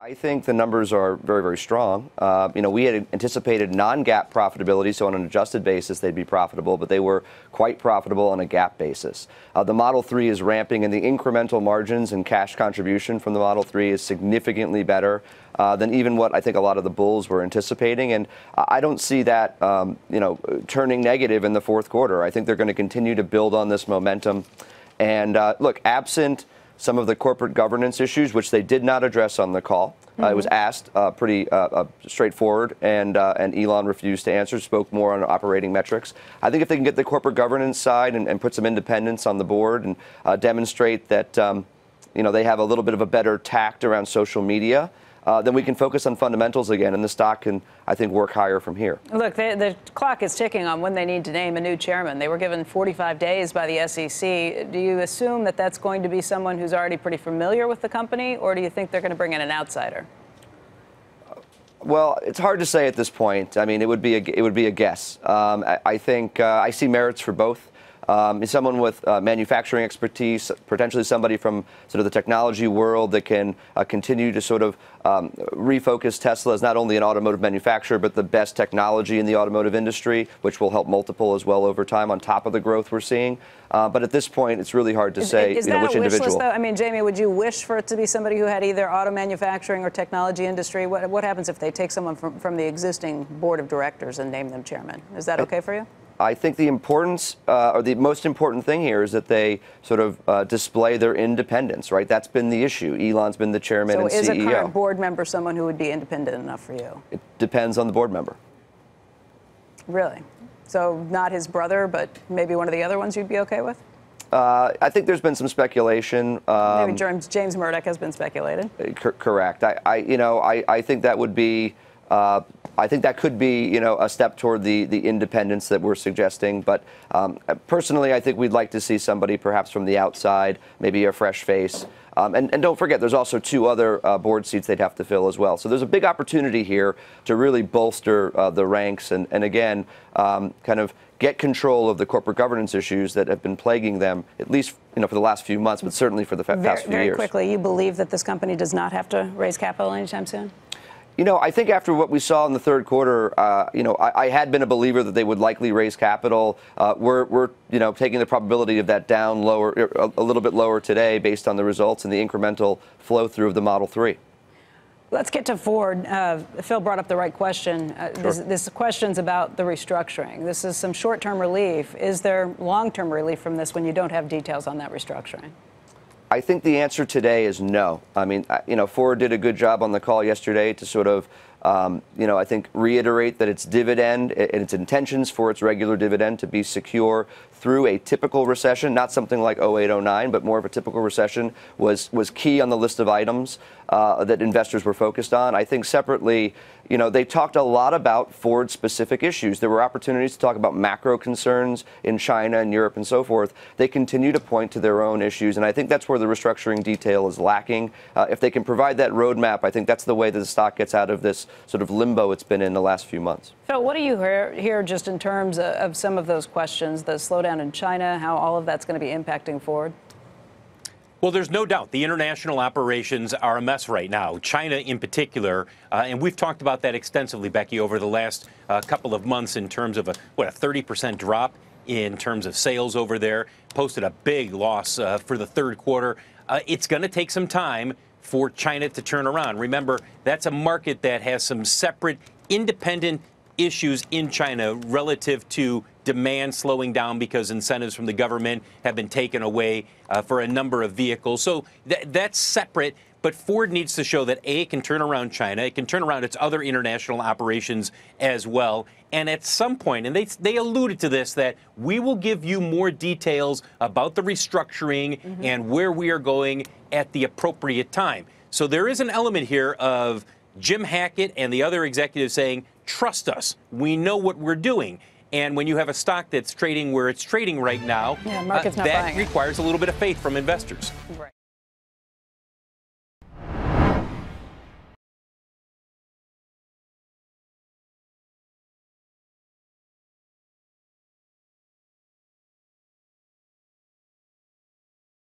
I think the numbers are very, very strong. We had anticipated non-GAAP profitability, so on an adjusted basis they'd be profitable, but they were quite profitable on a GAAP basis. The Model 3 is ramping, and the incremental margins and cash contribution from the Model 3 is significantly better than even what I think a lot of the bulls were anticipating. And I don't see that turning negative in the fourth quarter. I think they're going to continue to build on this momentum. And look, absent some of the corporate governance issues, which they did not address on the call. It was asked pretty straightforward, and Elon refused to answer, spoke more on operating metrics. I think if they can get the corporate governance side and put some independence on the board and demonstrate that they have a little bit of a better tact around social media, then we can focus on fundamentals again, and the stock can, I think, work higher from here. Look, the clock is ticking on when they need to name a new chairman. They were given 45 days by the SEC. Do you assume that that's going to be someone who's already pretty familiar with the company, or do you think they're going to bring in an outsider? Well, it's hard to say at this point. I mean, it would be a guess. I think I see merits for both. Someone with manufacturing expertise, potentially somebody from sort of the technology world that can continue to sort of refocus Tesla as not only an automotive manufacturer, but the best technology in the automotive industry, which will help multiple as well over time on top of the growth we're seeing. But at this point, it's really hard to say is that which a wish individual. List, though? I mean, Jamie, would you wish for it to be somebody who had either auto manufacturing or technology industry? What happens if they take someone from the existing board of directors and name them chairman? Is that okay for you? I think the importance, or the most important thing here, is that they sort of display their independence, right? That's been the issue. Elon's been the chairman and CEO. So is a current board member someone who would be independent enough for you? It depends on the board member. Really? So not his brother, but maybe one of the other ones you'd be okay with? I think there's been some speculation. Maybe James Murdoch has been speculated. Correct. I think that would be. I think that could be, a step toward the independence that we're suggesting. But personally, I think we'd like to see somebody perhaps from the outside, maybe a fresh face. And don't forget, there's also 2 other board seats they'd have to fill as well. So there's a big opportunity here to really bolster the ranks and again, kind of get control of the corporate governance issues that have been plaguing them, at least for the last few months, but certainly for the past few years. Very quickly, you believe that this company does not have to raise capital anytime soon? I think after what we saw in the third quarter, I had been a believer that they would likely raise capital. We're taking the probability of that down lower, a little bit lower today based on the results and the incremental flow through of the Model 3. Let's get to Ford. Phil brought up the right question. Sure. This question's about the restructuring. This is some short-term relief. Is there long-term relief from this when you don't have details on that restructuring? I think the answer today is no. I mean, Ford did a good job on the call yesterday to sort of, I think reiterate that its dividend and its intentions for its regular dividend to be secure through a typical recession, not something like 08, 09, but more of a typical recession was key on the list of items that investors were focused on. I think separately, they talked a lot about Ford-specific issues. There were opportunities to talk about macro concerns in China and Europe and so forth. They continue to point to their own issues, and I think that's where the restructuring detail is lacking. If they can provide that roadmap, I think that's the way that the stock gets out of this sort of limbo it's been in the last few months. Phil, what do you hear just in terms of some of those questions, the slowdown in China, how all of that's going to be impacting Ford? Well, there's no doubt the international operations are a mess right now, China in particular. And we've talked about that extensively, Becky, over the last couple of months in terms of a 30% drop in terms of sales over there, posted a big loss for the third quarter. It's going to take some time for China to turn around. Remember, that's a market that has some separate, independent issues in China relative to demand slowing down because incentives from the government have been taken away for a number of vehicles. So that's separate. But Ford needs to show that, A, it can turn around China, it can turn around its other international operations as well. And at some point, and they alluded to this, that we will give you more details about the restructuring and where we are going at the appropriate time. So there is an element here of Jim Hackett and the other executives saying, trust us, we know what we're doing. And when you have a stock that's trading where it's trading right now, market's not buying that requires a little bit of faith from investors. Right.